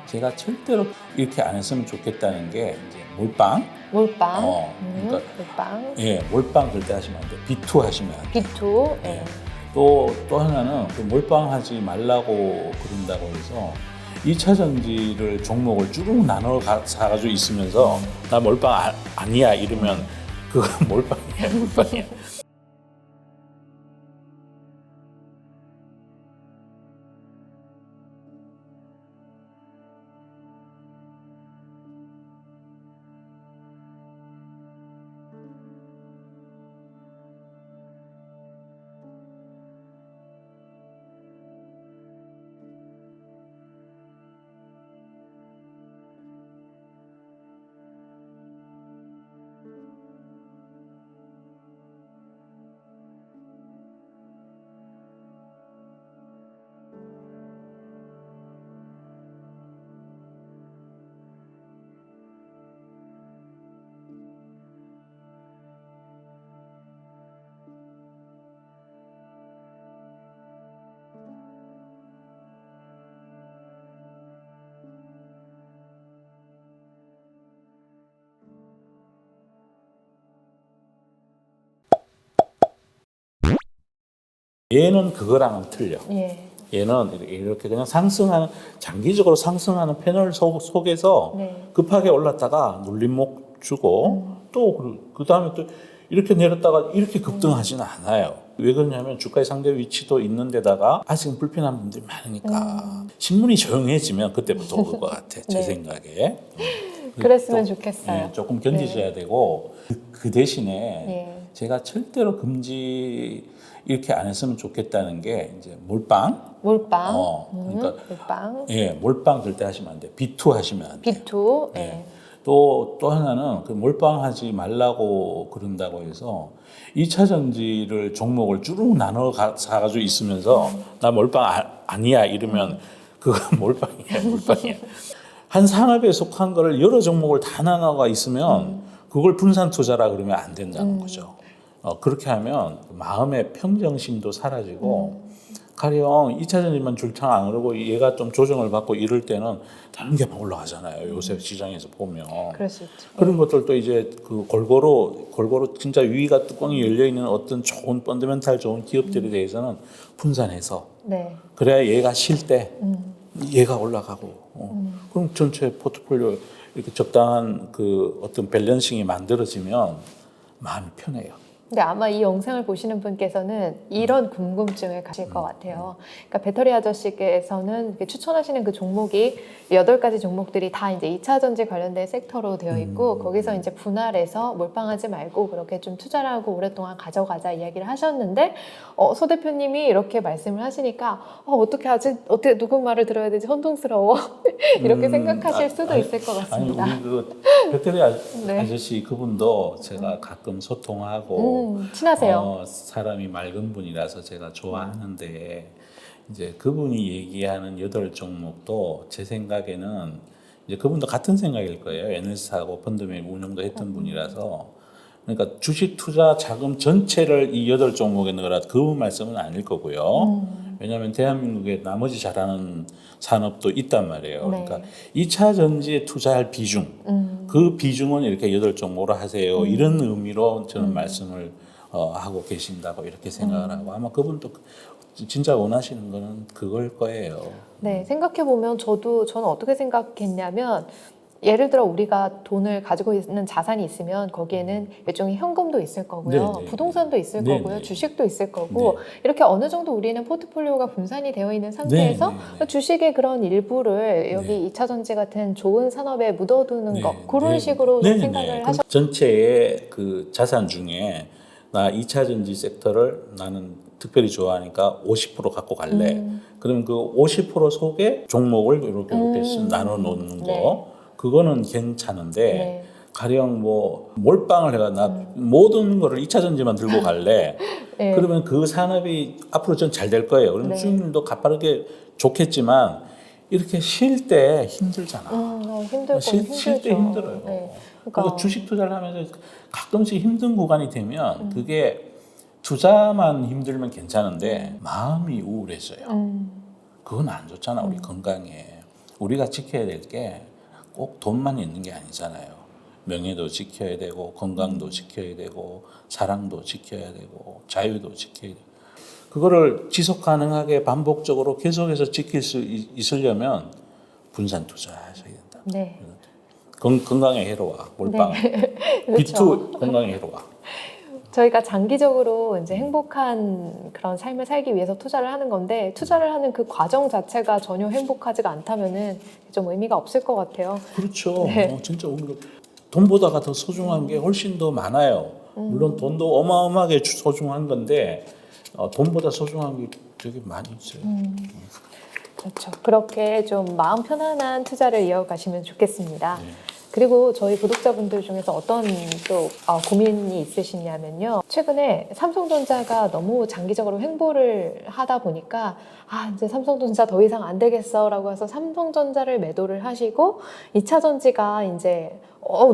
제가 절대로 이렇게 안 했으면 좋겠다는 게 이제 몰빵. 몰빵. 그러니까 몰빵. 예, 몰빵 절대 하시면 안 돼요. 비투 하시면 안 돼요. B2. 예. 네. 또 하나는 그 몰빵하지 말라고 그런다고 해서 2차 전지를 종목을 쭉 나눠 사가지고 있으면서 나 몰빵 아니야 이러면 그건 몰빵이야, 몰빵이야. 얘는 그거랑은 틀려. 예. 얘는 이렇게 그냥 상승하는, 장기적으로 상승하는 패널 속에서 네. 급하게 올랐다가 눌림목 주고 또 그 다음에 또 이렇게 내렸다가 이렇게 급등하지는 않아요. 왜 그러냐면 주가의 상대 위치도 있는 데다가 아직은 불편한 분들이 많으니까 신문이 조용해지면 그때부터 올 것 같아. 제 네. 생각에. 그랬으면 또, 좋겠어요. 예, 조금 견디셔야 되고 그 대신에 예. 제가 절대로 금지 이렇게 안 했으면 좋겠다는 게 이제 몰빵. 몰빵. 그러니까 몰빵. 예, 몰빵 절대 하시면 안 돼요. 비투 하시면 안 돼요. B2. 예. 예. 또 하나는 그 몰빵하지 말라고 그런다고 해서 2차 전지를 종목을 쭉 나눠 사가지고 있으면서 나 몰빵 아니야 이러면 그건 몰빵이야, 몰빵이야. 한 산업에 속한 거를 여러 종목을 다 나눠가 있으면 그걸 분산 투자라 그러면 안 된다는 거죠. 그렇게 하면 마음의 평정심도 사라지고 가령 2차 전지만 줄창 안 오르고 얘가 좀 조정을 받고 이럴 때는 다른 게 막 올라가잖아요. 요새 시장에서 보면. 그럴 수 있죠. 그런 것들도 이제 그 골고루 진짜 위가 뚜껑이 열려 있는 어떤 좋은 펀더멘탈 좋은 기업들에 대해서는 분산해서 네. 그래야 얘가 쉴 때 얘가 올라가고 그럼 전체 포트폴리오 이렇게 적당한 그 어떤 밸런싱이 만들어지면 마음이 편해요. 근데 아마 이 영상을 보시는 분께서는 이런 궁금증을 가질 것 같아요. 그러니까 배터리 아저씨께서는 이렇게 추천하시는 그 종목이 8가지 종목들이 다 이제 2차 전지 관련된 섹터로 되어 있고 거기서 이제 분할해서 몰빵하지 말고 그렇게 좀 투자를 하고 오랫동안 가져가자 이야기를 하셨는데 서 대표님이 이렇게 말씀을 하시니까 어떻게 하지? 어떻게 누구 말을 들어야 되지? 혼동스러워. 이렇게 생각하실 수도 있을 것 같습니다. 아니 우리 그 배터리 네. 아저씨 그분도 제가 가끔 소통하고 친하세요. 사람이 맑은 분이라서 제가 좋아하는데 이제 그분이 얘기하는 8종목도 제 생각에는 이제 그분도 같은 생각일 거예요. 에너지사하고 펀드맨 운영도 했던 분이라서 그러니까 주식 투자 자금 전체를 이 8종목에 넣으라 그분 말씀은 아닐 거고요. 왜냐하면 대한민국에 나머지 잘하는 산업도 있단 말이에요. 네. 그러니까 2차 전지에 투자할 비중, 그 비중은 이렇게 8종목으로 하세요. 이런 의미로 저는 말씀을 하고 계신다고 이렇게 생각을 하고 아마 그분도 진짜 원하시는 거는 그걸 거예요. 네, 생각해보면 저는 어떻게 생각했냐면 예를 들어 우리가 돈을 가지고 있는 자산이 있으면 거기에는 일종의 현금도 있을 거고요. 네네. 부동산도 있을 네네. 거고요. 주식도 있을 거고 네. 이렇게 어느 정도 우리는 포트폴리오가 분산이 되어 있는 상태에서 네네. 주식의 그런 일부를 여기 2차 전지 같은 좋은 산업에 묻어두는 네. 것 그런 네. 식으로 네네. 생각을 그럼 하셨 전체의 그 자산 중에 나 2차 전지 섹터를 나는 특별히 좋아하니까 50% 갖고 갈래. 그럼 그 50% 속에 종목을 이렇게 나눠 놓는 거. 네. 그거는 괜찮은데 네. 가령 뭐 몰빵을 해가 나 모든 거를 2차 전지만 들고 갈래. 네. 그러면 그 산업이 앞으로 전 잘 될 거예요. 그럼 네. 수익률도 가파르게 좋겠지만 이렇게 쉴 때 힘들잖아. 힘들고 쉴 때 힘들어요. 네. 그러니까 주식 투자를 하면서 가끔씩 힘든 구간이 되면 그게 투자만 힘들면 괜찮은데 마음이 우울해져요. 그건 안 좋잖아 우리 건강에. 우리가 지켜야 될 게 꼭 돈만 있는 게 아니잖아요. 명예도 지켜야 되고 건강도 지켜야 되고 사랑도 지켜야 되고 자유도 지켜야 되고 그거를 지속 가능하게 반복적으로 계속해서 지킬 수 있으려면 분산 투자하셔야 된다. 네. 건강에 해로워 몰빵. 그렇죠. B2 건강에 해로워. 저희가 장기적으로 이제 행복한 그런 삶을 살기 위해서 투자를 하는 건데 투자를 하는 그 과정 자체가 전혀 행복하지가 않다면은 좀 의미가 없을 것 같아요. 그렇죠. 네. 진짜 우리가 돈보다가 더 소중한 게 훨씬 더 많아요. 물론 돈도 어마어마하게 소중한 건데 돈보다 소중한 게 되게 많이 있어요. 그렇죠. 그렇게 좀 마음 편안한 투자를 이어가시면 좋겠습니다. 네. 그리고 저희 구독자분들 중에서 어떤 또 고민이 있으시냐면요. 최근에 삼성전자가 너무 장기적으로 횡보를 하다 보니까 이제 삼성전자 더 이상 안 되겠어라고 해서 삼성전자를 매도를 하시고 2차 전지가 이제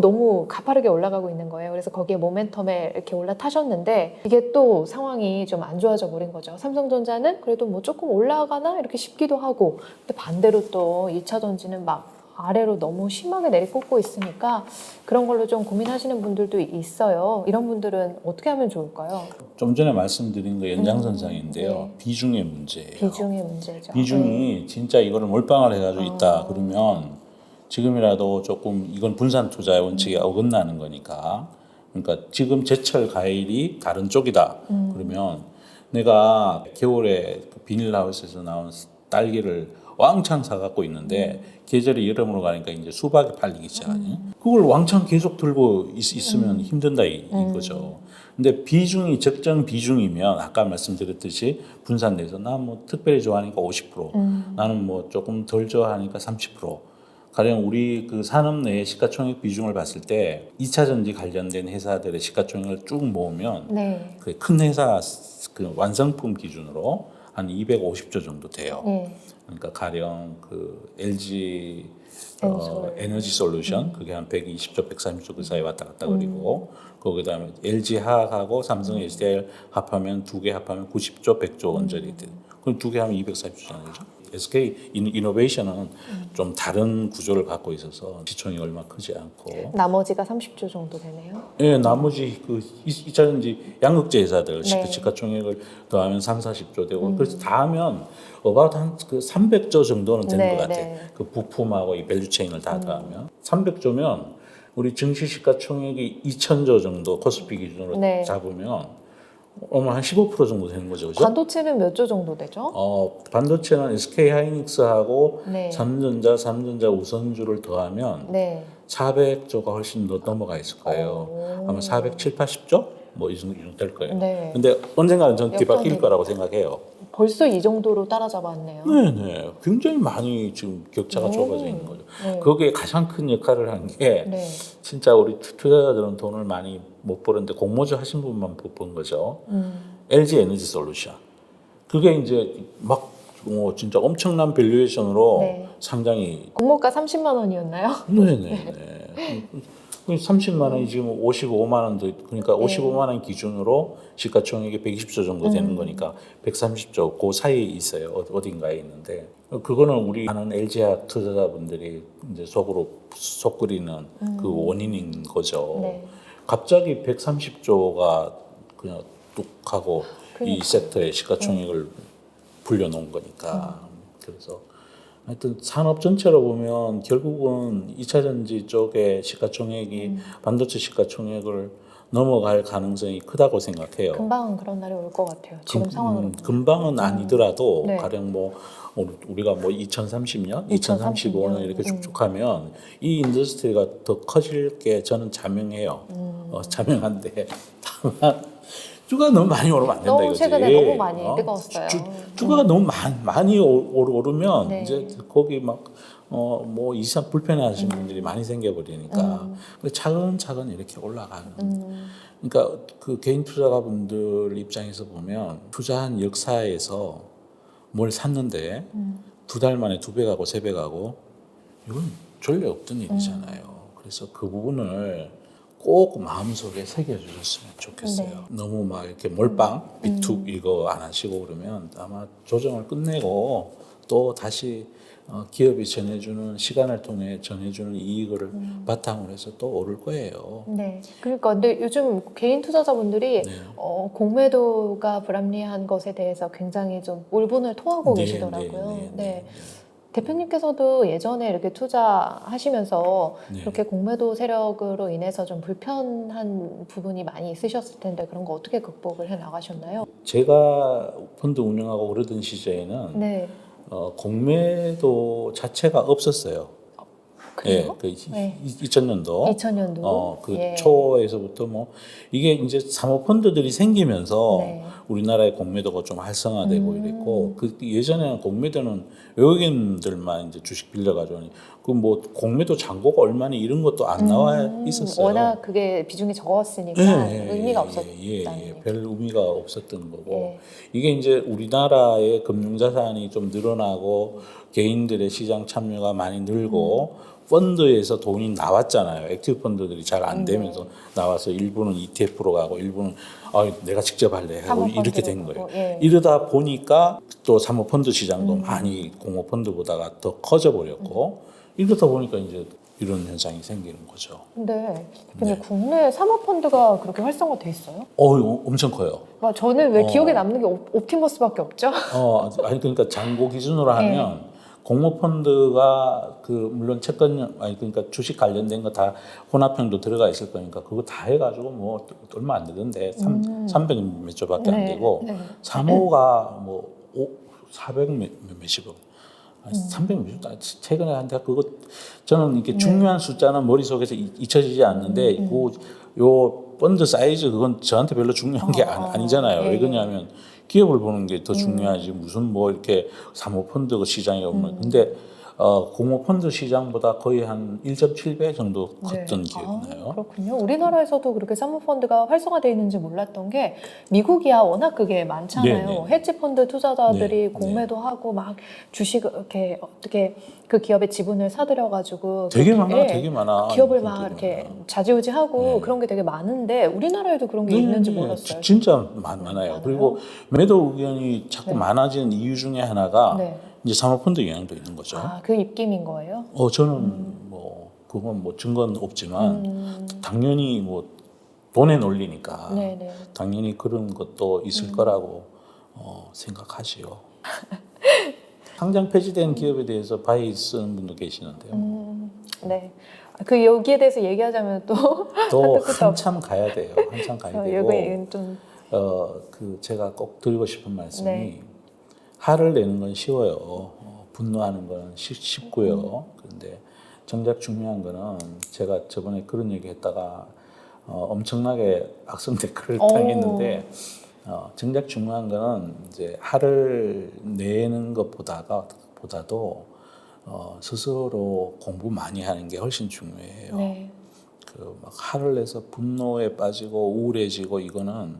너무 가파르게 올라가고 있는 거예요. 그래서 거기에 모멘텀에 이렇게 올라타셨는데 이게 또 상황이 좀 안 좋아져 버린 거죠. 삼성전자는 그래도 뭐 조금 올라가나 이렇게 싶기도 하고 근데 반대로 또 2차 전지는 막 아래로 너무 심하게 내리꽂고 있으니까 그런 걸로 좀 고민하시는 분들도 있어요. 이런 분들은 어떻게 하면 좋을까요? 좀 전에 말씀드린 거 연장선상인데요. 네. 비중의 문제예요. 비중의 문제죠. 비중이 진짜 이거를 몰빵을 해가지고 있다 그러면 지금이라도 조금 이건 분산 투자의 원칙에 어긋나는 거니까 그러니까 지금 제철 과일이 다른 쪽이다 그러면 내가 겨울에 그 비닐하우스에서 나온 딸기를 왕창 사갖고 있는데 계절이 여름으로 가니까 이제 수박이 팔리기 시작하니 그걸 왕창 계속 들고 있으면 힘든다 이거죠. 근데 비중이 적정 비중이면 아까 말씀드렸듯이 분산돼서 나 뭐 특별히 좋아하니까 50% 나는 뭐 조금 덜 좋아하니까 30% 가령 우리 그 산업 내의 시가총액 비중을 봤을 때 2차 전지 관련된 회사들의 시가총액을 쭉 모으면 네. 그 큰 회사 그 완성품 기준으로 한 250조 정도 돼요. 네. 그러니까 가령 그 LG 엔솔. 에너지 솔루션 그게 한 120조, 130조 그 사이 왔다 갔다 그리고 그다음에 LG 화학하고 삼성 SDI 합하면 두 개 합하면 90조, 100조 원짜리 돼. 그럼 두 개 하면 240조잖아요. SK 이노베이션은 좀 다른 구조를 갖고 있어서 시총이 얼마 크지 않고 나머지가 30조 정도 되네요. 예, 나머지 그 2차 전지 양극재 회사들 네. 시가총액을 더하면 3, 40조 되고 그래서 다 하면 about 한그 300조 정도는 되는 네, 것 같아. 네. 그 부품하고 이 밸류체인을 다 더하면 300조면 우리 증시 시가총액이 2,000조 정도 코스피 기준으로 네. 잡으면 한 15% 정도 되는 거죠, 그죠? 반도체는 몇 조 정도 되죠? 반도체는 SK 하이닉스하고 네. 삼전자 우선주를 더하면 네. 400조가 훨씬 더 넘어가 있을 거예요. 아마 470, 80조? 뭐 이 정도 될 거예요. 네. 근데 언젠가는 전 뒤바뀔 역전이- 거라고 생각해요. 벌써 이 정도로 따라잡았네요. 네네. 굉장히 많이 지금 격차가 좁아져 있는 거죠. 네. 거기에 가장 큰 역할을 한 게 네. 진짜 우리 투자자들은 돈을 많이 못 버는데 공모주 하신 분만 번 거죠. LG 에너지 솔루션. 그게 이제 막 진짜 엄청난 밸류에이션으로 네. 상장이 공모가 30만 원이었나요? 네네. 30만 원이 지금 55만 원 더, 그러니까 네. 55만 원 기준으로 시가총액이 120조 정도 되는 거니까 130조 그 사이에 있어요. 어딘가에 있는데 그거는 우리 아는 LG학 투자자분들이 이제 속으로 속 끓이는 그 원인인 거죠. 네. 갑자기 130조가 그냥 뚝 하고 이 그러니까. 섹터의 시가총액을 불려놓은 거니까 그래서 하여튼 산업 전체로 보면 결국은 2차 전지 쪽의 시가총액이 반도체 시가총액을 넘어갈 가능성이 크다고 생각해요. 금방은 그런 날이 올 것 같아요. 지금 상황으로. 금방은 아니더라도 네. 가령 뭐 우리가 뭐 2030년, 2035 2035년 이렇게 쭉쭉하면 이 인더스트리가 더 커질 게 저는 자명해요. 자명한데 다만 주가 너무 많이 오르면 안 된다 너무 이거지. 최근에 너무 많이 뜨거웠어요. 주가가 너무 많이 오르면 네. 이제 거기 막 뭐 이상 불편해하시는 분들이 많이 생겨버리니까 차근차근 이렇게 올라가는. 그러니까 그 개인 투자가분들 입장에서 보면 투자한 역사에서 뭘 샀는데 두 달 만에 2배 가고 3배 가고 이건 전례 없던 일이잖아요. 그래서 그 부분을 꼭 마음속에 새겨주셨으면 좋겠어요. 네. 너무 막 이렇게 몰빵, 비툭 이거 안 하시고 그러면 아마 조정을 끝내고 또 다시 기업이 전해주는 시간을 통해 전해주는 이익을 바탕으로 해서 또 오를 거예요. 네. 그러니까 근데 요즘 개인 투자자분들이 네. 공매도가 불합리한 것에 대해서 굉장히 좀 울분을 토하고 네, 계시더라고요. 네. 대표님께서도 예전에 이렇게 투자하시면서 네. 그렇게 공매도 세력으로 인해서 좀 불편한 부분이 많이 있으셨을 텐데 그런 거 어떻게 극복을 해 나가셨나요? 제가 펀드 운영하고 그러던 시절에는 네. 공매도 자체가 없었어요. 그래요? 그 네. 2000년도 2000년도. 그 예. 초에서부터 뭐 이게 이제 사모펀드들이 생기면서 네. 우리나라의 공매도가 좀 활성화되고 이랬고 그 예전에는 공매도는 외국인들만 이제 주식 빌려가지고 그 뭐 공매도 잔고가 얼마니 이런 것도 안 나와 있었어요. 워낙 그게 비중이 적었으니까 의미가 없었다는 별 의미가 없었던 거고 예. 이게 이제 우리나라의 금융자산이 좀 늘어나고 개인들의 시장 참여가 많이 늘고 펀드에서 돈이 나왔잖아요. 액티브 펀드들이 잘 안 되면서 나와서 일부는 ETF로 가고 일부는 내가 직접 할래 하고 이렇게 된 거예요. 예. 이러다 보니까 또 사모펀드 시장도 많이 공모펀드보다가 더 커져 버렸고 이러다 보니까 이제 이런 현상이 생기는 거죠. 근데 국내 사모펀드가 그렇게 활성화돼 있어요? 엄청 커요. 저는 왜 기억에 남는 게 옵티머스밖에 없죠? 아니 그러니까 잔고 기준으로 하면 공모펀드가 물론 채권 그러니까 주식 관련된 거 다 혼합형도 들어가 있을 거니까 그거 다 해가지고 뭐 얼마 안 되던데 300 몇 조밖에 안 되고 사모가 뭐 400 몇십억 300 몇십 최근에 한데 그거 저는 이게 중요한 숫자는 머릿속에서 잊혀지지 않는데 요 펀드 사이즈 그건 저한테 별로 중요한 게 아니잖아요. 왜 그러냐면 기업을 보는 게 더 중요하지 무슨 뭐 이렇게 사모펀드 시장이 없는 근데 공모펀드 시장보다 거의 한 1.7배 정도 컸던 기억이 나요. 그렇군요. 우리나라에서도 그렇게 사모펀드가 활성화되어 있는지 몰랐던 게 미국이야 워낙 그게 많잖아요. 네네. 헤지펀드 투자자들이 네. 공매도 하고 막 주식 이렇게 어떻게 그 기업의 지분을 사들여가지고 되게 많아, 되게 많아. 기업을 막 이렇게 좌지우지하고 그런 게 되게 많은데 우리나라에도 그런 게 있는지 몰랐어요. 진짜 많아요. 그리고 매도 의견이 자꾸 많아지는 이유 중에 하나가 이제 사모펀드 영향도 있는 거죠. 그 입김인 거예요? 저는 뭐 그건 뭐 증거는 없지만 당연히 뭐 돈의 논리니까 당연히 그런 것도 있을 거라고 생각하지요. 상장 폐지된 기업에 대해서 바이 쓰는 분도 계시는데요. 네. 여기에 대해서 얘기하자면 또 한참 가야 돼요. 한참 가야 되고. 이건 좀 제가 꼭 드리고 싶은 말씀이 화를 내는 건 쉬워요. 분노하는 건 쉽고요. 그런데 정작 중요한 거는 제가 저번에 그런 얘기 했다가 엄청나게 악성 댓글을 당했는데 정작 중요한 거는 이제 화를 내는 것보다도 스스로 공부 많이 하는 게 훨씬 중요해요. 막 화를 내서 분노에 빠지고 우울해지고 이거는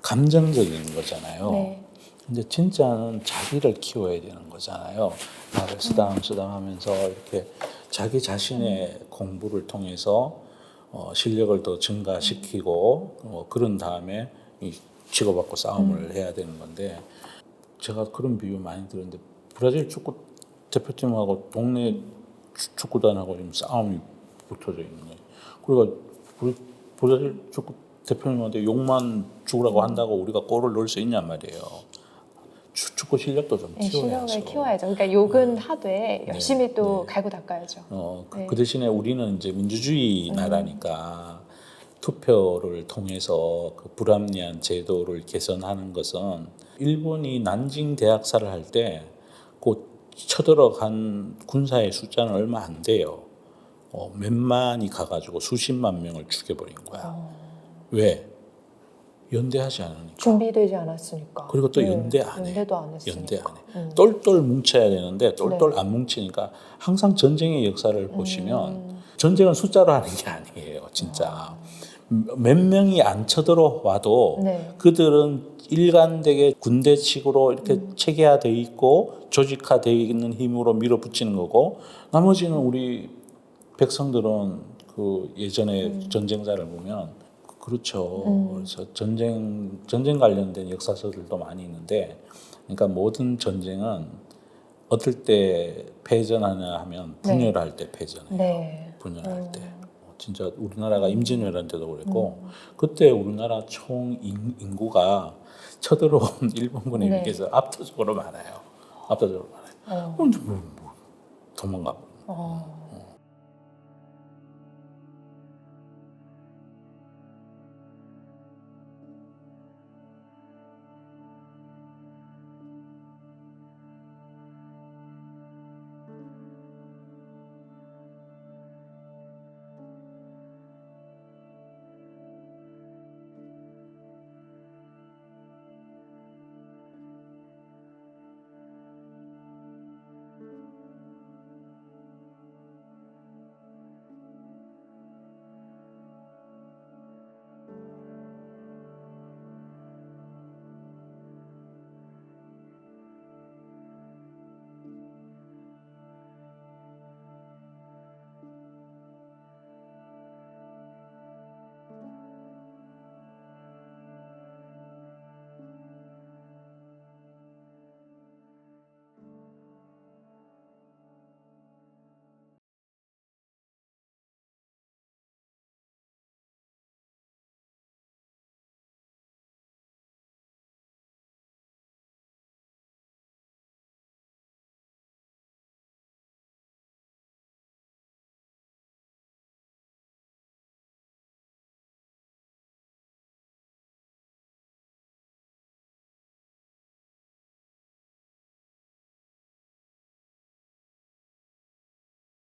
감정적인 거잖아요. 근데 진짜는 자기를 키워야 되는 거잖아요. 나를 쓰담쓰담하면서 이렇게 자기 자신의 공부를 통해서 실력을 더 증가시키고 그런 다음에 치고받고 싸움을 해야 되는 건데 제가 그런 비유 많이 들었는데 브라질 축구 대표팀하고 동네 축구단하고 지금 싸움이 붙어져 있는 거예요. 그러니까 브라질 축구 대표님한테 욕만 죽으라고 한다고 우리가 골을 넣을 수 있냔 말이에요. 축구 실력도 좀 키워야죠. 실력을 키워야죠. 그러니까 욕은 하되 열심히 또 갈고 닦아야죠. 그 대신에 우리는 이제 민주주의 나라니까 투표를 통해서 그 불합리한 제도를 개선하는 것은 일본이 난징 대학살을 할 때 그 쳐들어간 군사의 숫자는 얼마 안 돼요. 몇만이 가가지고 수십만 명을 죽여버린 거야. 왜? 연대하지 않으니까. 준비되지 않았으니까. 그리고 또 연대 안 해. 연대도 안 했으니까. 연대 안 해. 똘똘 뭉쳐야 되는데 똘똘 안 뭉치니까 항상 전쟁의 역사를 보시면 전쟁은 숫자로 하는 게 아니에요. 진짜. 몇 명이 안 쳐들어와도 그들은 일관되게 군대식으로 이렇게 체계화되어 있고 조직화되어 있는 힘으로 밀어붙이는 거고 나머지는 우리 백성들은 그 예전에 전쟁자를 보면 그렇죠. 그래서 전쟁 관련된 역사서들도 많이 있는데, 그러니까 모든 전쟁은 어떨 때 패전하냐 하면 분열할 때 패전해요. 네. 분열할 때. 진짜 우리나라가 임진왜란 때도 그랬고 그때 우리나라 총 인구가 쳐들어온 일본군에 네. 비해서 압도적으로 많아요. 압도적으로 많아요. 그럼 뭐 도망가.